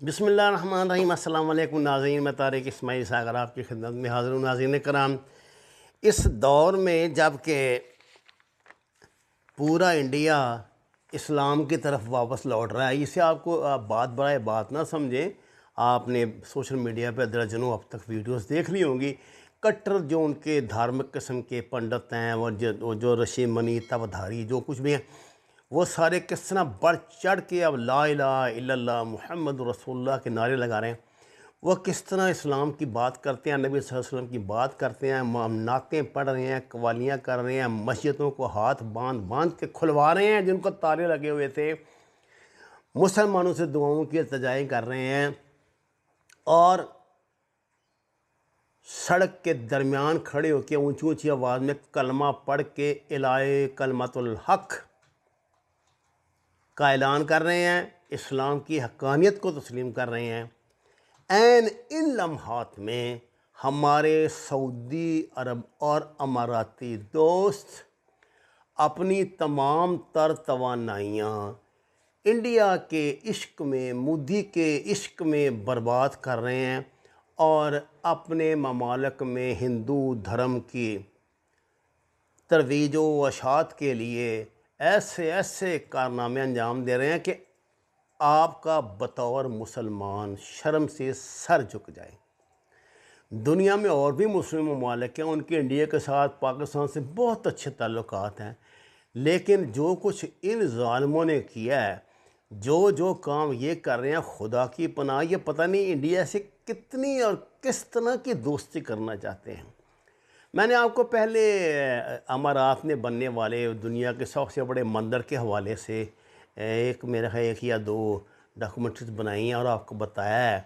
बिस्मिल्लाहिर्रहमानिर्रहीम। अस्सलाम वालेकुम नाज़रीन, मैं तारिक इस्माइल सागर आपकी खिदमत में हाज़िर हूँ। नाज़रीन कराम, इस दौर में जबकि पूरा इंडिया इस्लाम की तरफ वापस लौट रहा है, इसे आपको आप बात बराए बात ना समझें। आपने सोशल मीडिया पर दर्जनों अब तक वीडियोस देख ली होंगी। कट्टर जो उनके धार्मिक किस्म के पंडित हैं, वो जो ऋषि मुनि तपधारी जो कुछ भी हैं, वो सारे किस तरह बढ़ चढ़ के अब ला इलाहा इल्लल्लाह मुहम्मद रसूलुल्लाह के नारे लगा रहे हैं। वह किस तरह इस्लाम की बात करते हैं, नबी सल्लल्लाहु अलैहि वसल्लम की बात करते हैं, नातें पढ़ रहे हैं, कवालियाँ कर रहे हैं, मस्जिदों को हाथ बांध बांध के खुलवा रहे हैं जिनको ताले लगे हुए थे, मुसलमानों से दुआओं की इल्तिजाएँ कर रहे हैं और सड़क के दरमियान खड़े होकर ऊंची ऊंची आवाज़ में कलमा पढ़ के इलाए कलमतुल हक़ का ऐलान कर रहे हैं, इस्लाम की हक़ानियत को तस्लीम कर रहे हैं। ऐन इन लम्हात में हमारे सऊदी अरब और अमाराती दोस्त अपनी तमाम तर तवानाइयाँ इंडिया के इश्क में, मोदी के इश्क में बर्बाद कर रहे हैं और अपने ममालिक में हिंदू धर्म की तरवीज व अशात के लिए ऐसे ऐसे कारनामे अंजाम दे रहे हैं कि आपका बतौर मुसलमान शर्म से सर झुक जाए। दुनिया में और भी मुस्लिम ममालिक हैं, उनके इंडिया के साथ पाकिस्तान से बहुत अच्छे ताल्लुकात हैं, लेकिन जो कुछ इन ज़ालिमों ने किया है, जो जो काम ये कर रहे हैं, खुदा की पनाह, ये पता नहीं इंडिया से कितनी और किस तरह की दोस्ती करना चाहते हैं। मैंने आपको पहले अमारात में बनने वाले दुनिया के सबसे बड़े मंदिर के हवाले से एक मेरे ख्याल एक या दो डॉक्यूमेंट्रीज बनाई हैं और आपको बताया है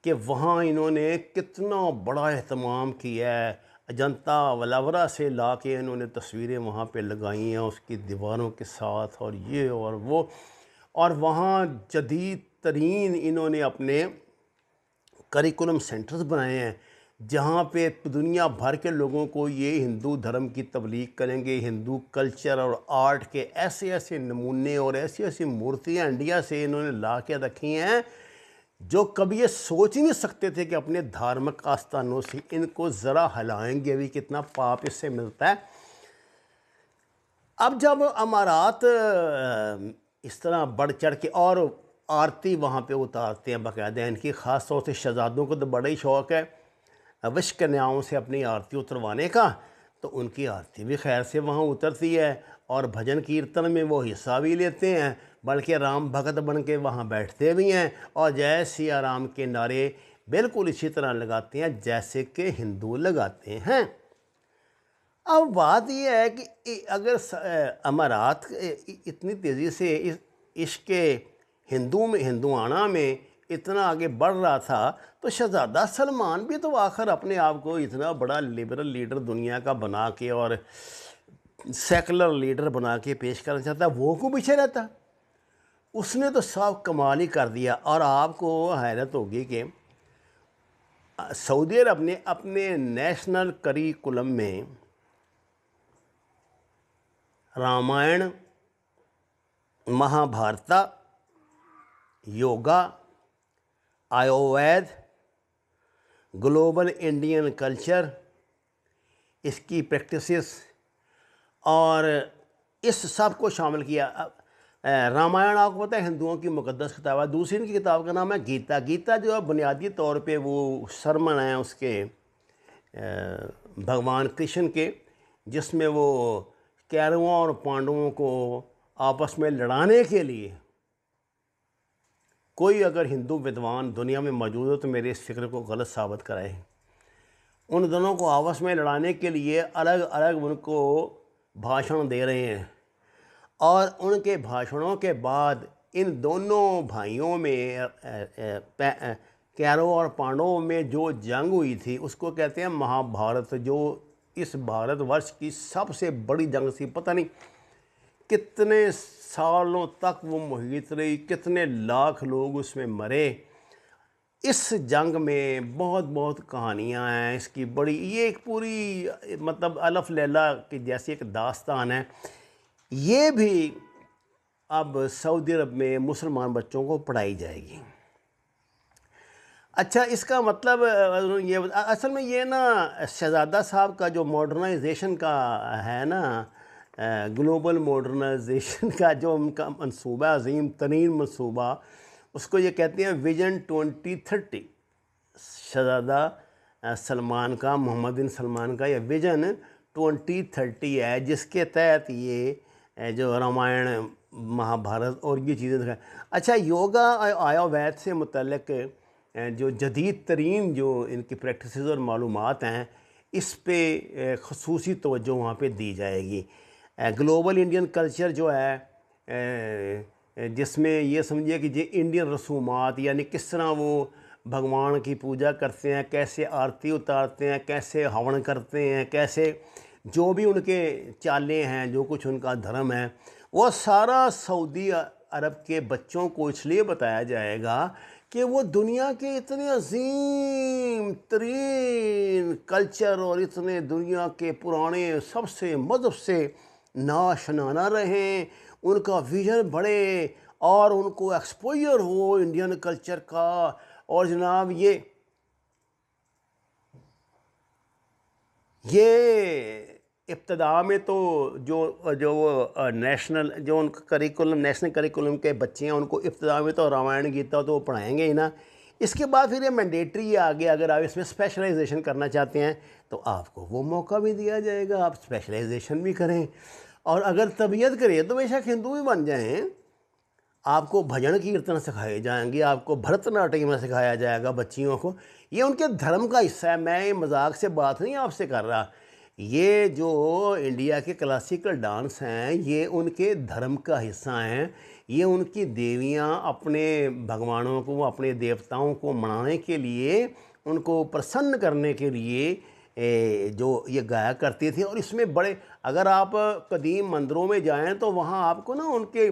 कि वहाँ इन्होंने कितना बड़ा एहतमाम किया है। अजंता वलावरा से ला के इन्होंने तस्वीरें वहाँ पे लगाई हैं उसकी दीवारों के साथ, और ये और वो, और वहाँ जदीद तरीन इन्होंने अपने करिकुलम सेंटर्स बनाए हैं जहाँ पे दुनिया भर के लोगों को ये हिंदू धर्म की तबलीग करेंगे। हिंदू कल्चर और आर्ट के ऐसे ऐसे नमूने और ऐसी ऐसी मूर्तियाँ इंडिया से इन्होंने ला के रखी हैं जो कभी ये सोच ही नहीं सकते थे कि अपने धार्मिक आस्थानों से इनको ज़रा हिलाएंगे भी, कितना पाप इससे मिलता है। अब जब अमारात इस तरह बढ़ चढ़ के और आरती वहाँ पे उतारते हैं बाकायदा, इनकी ख़ास तौर से शहज़ादों को तो बड़ा ही शौक़ है विश कन्याओं से अपनी आरती उतरवाने का, तो उनकी आरती भी खैर से वहाँ उतरती है और भजन कीर्तन में वो हिस्सा भी लेते हैं, बल्कि राम भगत बन के वहाँ बैठते भी हैं और जय सिया राम के नारे बिल्कुल इसी तरह लगाते हैं जैसे कि हिंदू लगाते हैं। अब बात यह है कि अगर अमारात इतनी तेज़ी से इश्क हिंदुआना में इतना आगे बढ़ रहा था, तो शहज़ादा सलमान भी तो आखिर अपने आप को इतना बड़ा लिबरल लीडर दुनिया का बना के और सेकुलर लीडर बना के पेश करना चाहता, वो क्यों पीछे रहता? उसने तो साफ कमाल ही कर दिया। और आपको हैरत होगी कि सऊदी अरब ने अपने नेशनल करिकुलम में Ramayana, Mahabharata, yoga, Ayurveda, global Indian culture, इसकी प्रैक्टिसेस और इस सब को शामिल किया। रामायण आपको पता है हिंदुओं की मुक़द्दस किताब है। दूसरी इनकी किताब का नाम है गीता। गीता जो है बुनियादी तौर पे वो सरमन है उसके भगवान कृष्ण के, जिसमें वो कौरवों और पांडवों को आपस में लड़ाने के लिए, कोई अगर हिंदू विद्वान दुनिया में मौजूद हो तो मेरे इस फिक्र को गलत साबित कराए, उन दोनों को आपस में लड़ाने के लिए अलग अलग उनको भाषण दे रहे हैं और उनके भाषणों के बाद इन दोनों भाइयों में कौरवों और पांडवों में जो जंग हुई थी उसको कहते हैं महाभारत, जो इस भारतवर्ष की सबसे बड़ी जंग थी। पता नहीं कितने सालों तक वो मुहित रही, कितने लाख लोग उसमें मरे। इस जंग में बहुत बहुत कहानियाँ हैं इसकी बड़ी, ये एक पूरी मतलब अलफ लैला की जैसी एक दास्तान है। ये भी अब सऊदी अरब में मुसलमान बच्चों को पढ़ाई जाएगी। अच्छा, इसका मतलब ये असल में ये ना शहज़ादा साहब का जो मॉडर्नाइजेशन का है ना, ग्लोबल मॉडर्नाइजेशन का जो उनका मंसूबा, अजीम तरीन मंसूबा, उसको ये कहते हैं विजन 2030। शहज़ादा सलमान का, मोहम्मद बिन सलमान का, ये विजन 2030 है, जिसके तहत ये जो रामायण, महाभारत और ये चीज़ें दिखाएं। अच्छा, योगा आयुर्वेद से मुतल्लिक जो जदीद तरीन जो इनकी प्रैक्टिसेस और मालूमात हैं, इस पे ख़ुसूसी तवज्जो वहाँ पे दी जाएगी। ग्लोबल इंडियन कल्चर जो है, जिसमें ये समझिए कि ये इंडियन रसूमात, यानी किस तरह वो भगवान की पूजा करते हैं, कैसे आरती उतारते हैं, कैसे हवन करते हैं, कैसे जो भी उनके चालें हैं, जो कुछ उनका धर्म है, वो सारा सऊदी अरब के बच्चों को इसलिए बताया जाएगा कि वो दुनिया के इतने अजीम तरीन कल्चर और इतने दुनिया के पुराने सबसे मज़हब से नाशनाना रहें, उनका विजन बढ़े और उनको एक्सपोजर हो इंडियन कल्चर का। और जनाब ये इब्तदा में तो जो जो नेशनल जो उनका करिकुलम, नेशनल करिकुलम के बच्चे हैं, उनको इब्तदा में तो रामायण गीता तो वो पढ़ाएंगे ही ना। इसके बाद फिर ये मैंडेटरी आ गया, अगर आप इसमें स्पेशलाइजेशन करना चाहते हैं तो आपको वो मौका भी दिया जाएगा, आप स्पेशलाइजेशन भी करें। और अगर तबीयत करे तो बेशक हिंदू भी बन जाएं, आपको भजन कीर्तन सिखाए जाएंगे, आपको भरतनाट्यम सिखाया जाएगा बच्चियों को। ये उनके धर्म का हिस्सा है। मैं ये मजाक से बात नहीं आपसे कर रहा, ये जो इंडिया के क्लासिकल डांस हैं ये उनके धर्म का हिस्सा हैं। ये उनकी देवियां अपने भगवानों को, अपने देवताओं को मनाने के लिए, उनको प्रसन्न करने के लिए जो ये गाया करती थी। और इसमें बड़े, अगर आप कदीम मंदिरों में जाएं तो वहाँ आपको ना उनके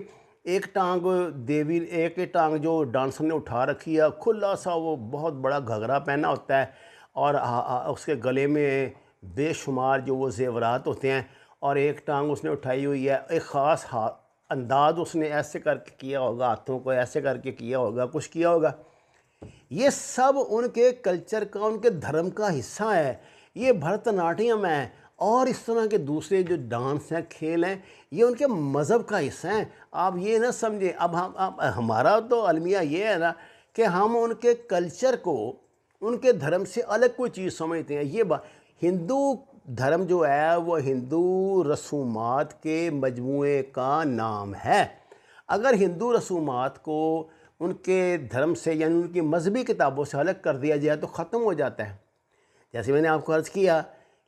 एक टांग देवी, एक टांग जो डांसर ने उठा रखी है, खुला सा वो बहुत बड़ा घघरा पहना होता है, और उसके गले में बेशुमार जो वो जेवरात होते हैं, और एक टांग उसने उठाई हुई है, एक ख़ास अंदाज उसने ऐसे करके किया होगा, हाथों को ऐसे करके किया होगा, कुछ किया होगा। ये सब उनके कल्चर का, उनके धर्म का हिस्सा है। ये भरतनाट्यम है और इस तरह के दूसरे जो डांस हैं, खेल हैं, ये उनके मज़हब का हिस्सा हैं। आप ये ना समझे, अब हमारा तो अलमिया ये है ना कि हम उनके कल्चर को, उनके धर्म से अलग कोई चीज़ समझते हैं। ये हिंदू धर्म जो है वो हिंदू रसूमात के मजमूए का नाम है। अगर हिंदू रसूमात को उनके धर्म से, यानी उनकी मजहबी किताबों से अलग कर दिया जाए तो ख़त्म हो जाता है। जैसे मैंने आपको अर्ज़ किया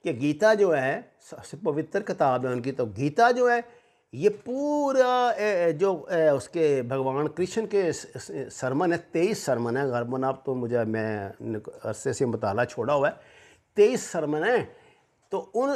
कि गीता जो है सबसे पवित्र किताब है उनकी, तो गीता जो है ये पूरा जो उसके भगवान कृष्ण के सरमन है, 23 सरमन है गरबन। आप तो मैं अरसे से मुताला छोड़ा हुआ है, 23 सरमन है। तो उन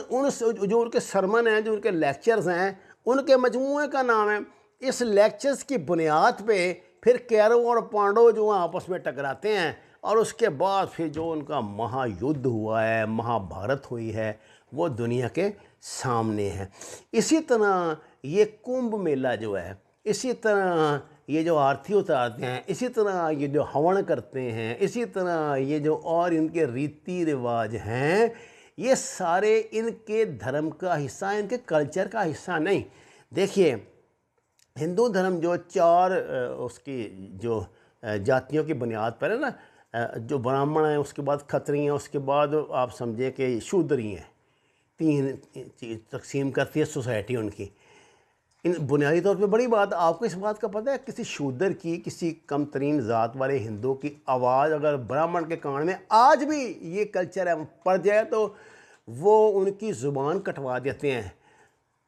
जो उनके सरमन हैं, जो उनके लेक्चर्स हैं, उनके मजमूए का नाम है। इस लेक्चर्स की बुनियाद पे फिर कौरव और पांडव जो आपस में टकराते हैं, और उसके बाद फिर जो उनका महायुद्ध हुआ है, महाभारत हुई है, वो दुनिया के सामने है। इसी तरह ये कुंभ मेला जो है, इसी तरह ये जो आरती उतारते हैं, इसी तरह ये जो हवन करते हैं, इसी तरह ये जो और इनके रीति रिवाज हैं, ये सारे इनके धर्म का हिस्सा, इनके कल्चर का हिस्सा नहीं। देखिए, हिंदू धर्म जो 4 उसकी जो जातियों की बुनियाद पर है ना, जो ब्राह्मण हैं, उसके बाद खत्री हैं, उसके बाद आप समझें कि शूद्री हैं, 3 चीज़ तकसीम करती है सोसाइटी उनकी। इन बुनियादी तौर पे बड़ी बात, आपको इस बात का पता है, किसी शूद्र की, किसी कम तरीन ज़ात वाले हिंदू की आवाज़ अगर ब्राह्मण के कान में आज भी ये कल्चर है पड़ जाए तो वो उनकी ज़ुबान कटवा देते हैं।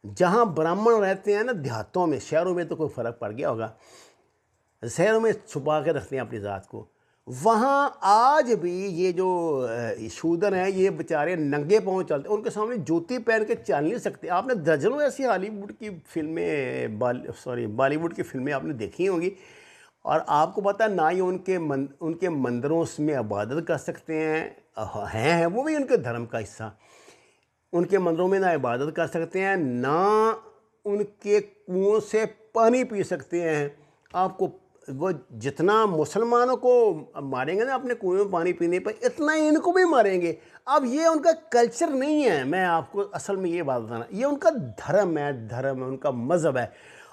जहाँ ब्राह्मण रहते हैं ना देहातों में, शहरों में तो कोई फ़र्क पड़ गया होगा, शहरों में छुपा के रखते हैं अपनी ज़ात को, वहाँ आज भी ये जो शूदर हैं ये बेचारे नंगे पाँव चलते, उनके सामने जूती पहन के चल नहीं सकते। आपने दर्जनों ऐसी हॉलीवुड की फिल्में, बॉलीवुड की फिल्में आपने देखी होंगी, और आपको पता है ना ही उनके मंदिरों में इबादत कर सकते हैं वो भी उनके धर्म का हिस्सा। उनके मंदिरों में ना इबादत कर सकते हैं, ना उनके कुओं से पानी पी सकते हैं। आपको वो जितना मुसलमानों को मारेंगे ना अपने कुएं में पानी पीने पर, इतना ही इनको भी मारेंगे। अब ये उनका कल्चर नहीं है, मैं आपको असल में ये बात बताना, ये उनका धर्म है, उनका मज़हब है।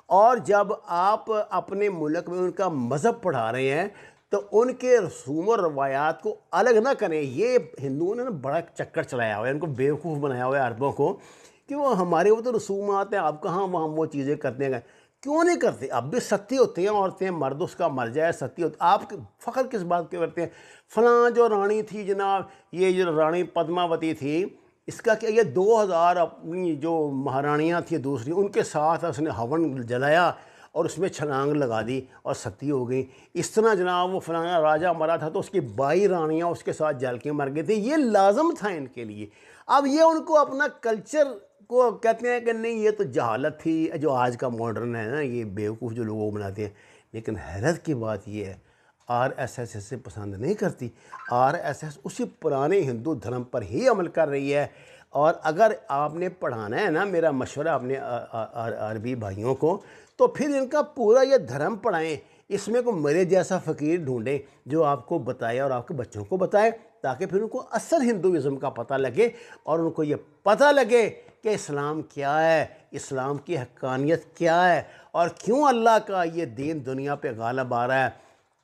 और जब आप अपने मुल्क में उनका मज़हब पढ़ा रहे हैं तो उनके रसूम और रवायात को अलग ना करें। ये हिंदुओं ने ना बड़ा चक्कर चलाया हुआ है, उनको बेवकूफ़ बनाया हुआ है अरबों को, कि वो हमारे वो तो रसूमात हैं, आप कहाँ वहाँ वो चीज़ें करते हैं। क्यों नहीं करते? अब भी सती होती हैं औरतें, मर्द उसका मर जाए सती होती। आप फ़ख्र किस बात के करते हैं? फ़लाँ जो रानी थी जनाब, ये जो रानी पद्मावती थी, इसका क्या, ये 2000 अपनी जो महारानियाँ थी दूसरी, उनके साथ उसने हवन जलाया और उसमें छलांग लगा दी और सती हो गई। इस तरह जनाब वो फलाना राजा मरा था तो उसकी 22 रानियाँ उसके साथ जल के मर गई थी। ये लाजम था इनके लिए। अब ये उनको अपना कल्चर को कहते हैं कि नहीं, ये तो जहालत थी, जो आज का मॉडर्न है ना, ये बेवकूफ़ जो लोगों को बनाते हैं। लेकिन हैरत की बात ये है, RSS इसे पसंद नहीं करती। RSS उसी पुराने हिंदू धर्म पर ही अमल कर रही है। और अगर आपने पढ़ाना है ना, मेरा मशवरा अपने अरबी भाइयों को, तो फिर इनका पूरा ये धर्म पढ़ाएं। इसमें को मेरे जैसा फ़कीर ढूंढें जो आपको बताए और आपके बच्चों को बताए, ताकि फिर उनको असल हिंदुइज़्म का पता लगे और उनको ये पता लगे कि इस्लाम क्या है, इस्लाम की हक्कानियत क्या है, और क्यों अल्लाह का ये दीन दुनिया पे गालिब आ रहा है,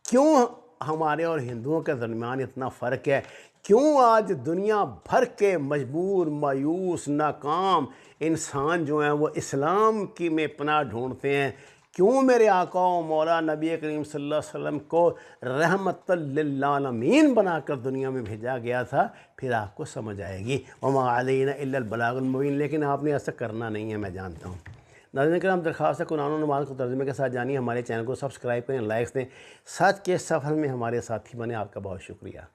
क्यों हमारे और हिंदुओं के दरमियान इतना फ़र्क है, क्यों आज दुनिया भर के मजबूर, मायूस, नाकाम इंसान जो हैं वो इस्लाम की में पनाह ढूंढते हैं, क्यों मेरे आका व मौला नबी करीम सल्लल्लाहु अलैहि वसल्लम को रहमतल लिल आलमीन बनाकर दुनिया में भेजा गया था। फिर आपको समझ आएगी। वमा अलैना इल्लल बलागुल मुबीन। लेकिन आपने ऐसा करना नहीं है, मैं जानता हूँ। नाज़रीन करम, दरख्वास्त है कुरान और नमाज़ को तर्जुमे के साथ जानिए। हमारे चैनल को सब्सक्राइब करें, लाइक्स दें, सच के सफ़र में हमारे साथी बने। आपका बहुत शुक्रिया।